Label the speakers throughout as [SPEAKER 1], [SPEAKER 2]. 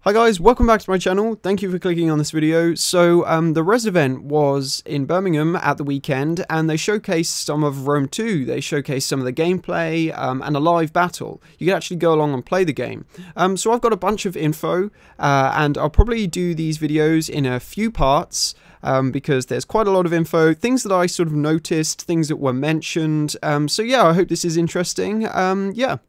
[SPEAKER 1] Hi guys, welcome back to my channel. Thank you for clicking on this video. So the Rezzed event was in Birmingham at the weekend, and they showcased some of Rome 2. They showcased some of the gameplay and a live battle. You can actually go along and play the game. So I've got a bunch of info, and I'll probably do these videos in a few parts. Because there's quite a lot of info, things that I sort of noticed, things that were mentioned. So yeah, I hope this is interesting. Yeah.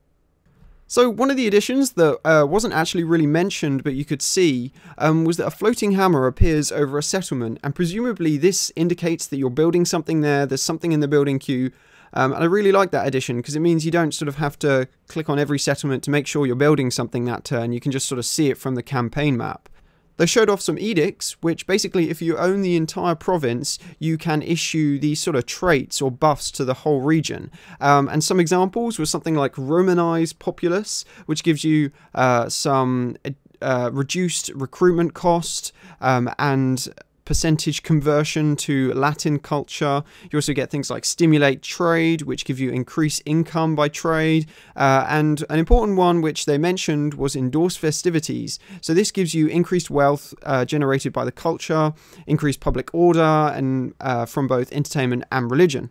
[SPEAKER 1] So one of the additions that wasn't actually really mentioned, but you could see, was that a floating hammer appears over a settlement, and presumably this indicates that you're building something there, there's something in the building queue, and I really like that addition, because it means you don't sort of have to click on every settlement to make sure you're building something that turn. You can just sort of see it from the campaign map. They showed off some edicts, which basically, if you own the entire province, you can issue these sort of traits or buffs to the whole region. And some examples were something like Romanized Populace, which gives you some reduced recruitment cost and percentage conversion to Latin culture. You also get things like Stimulate Trade, which give you increased income by trade, and an important one which they mentioned was Endorse Festivities. So this gives you increased wealth generated by the culture, increased public order, and from both entertainment and religion.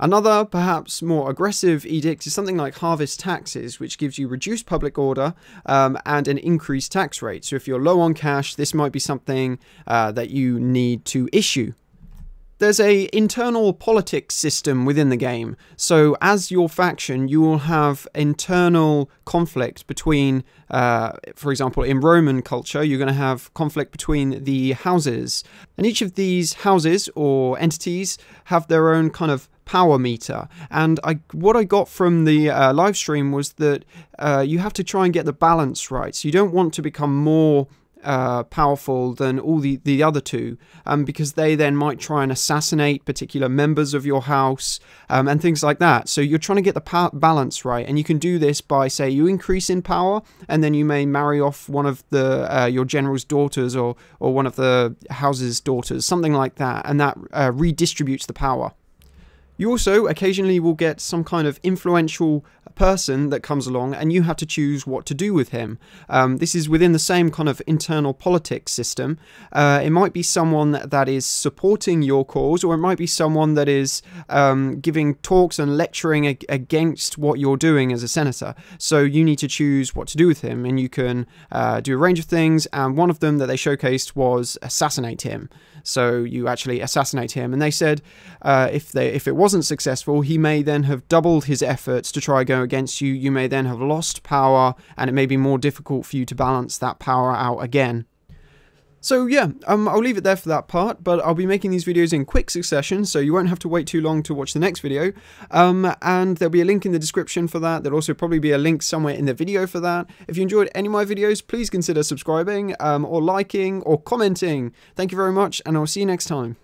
[SPEAKER 1] Another, perhaps more aggressive edict is something like Harvest Taxes, which gives you reduced public order and an increased tax rate. So if you're low on cash, this might be something that you need to issue. There's an internal politics system within the game. So as your faction, you will have internal conflict between, for example, in Roman culture, you're going to have conflict between the houses. And each of these houses or entities have their own kind of power meter, and what I got from the live stream was that you have to try and get the balance right. So you don't want to become more powerful than all the other two, because they then might try and assassinate particular members of your house and things like that. So you're trying to get the balance right, and you can do this by, say, you increase in power, and then you may marry off one of the your general's daughters or one of the house's daughters, something like that, and that redistributes the power. You also occasionally will get some kind of influential person that comes along, and you have to choose what to do with him. This is within the same kind of internal politics system. It might be someone that is supporting your cause, or it might be someone that is giving talks and lecturing against what you're doing as a senator. So you need to choose what to do with him, and you can do a range of things, and one of them that they showcased was assassinate him. So you actually assassinate him, and they said if it wasn't successful, he may then have doubled his efforts to try go against you. You may then have lost power, and it may be more difficult for you to balance that power out again. So yeah, I'll leave it there for that part, but I'll be making these videos in quick succession, so you won't have to wait too long to watch the next video. And there'll be a link in the description for that. There'll also probably be a link somewhere in the video for that. If you enjoyed any of my videos, please consider subscribing, or liking, or commenting. Thank you very much, and I'll see you next time.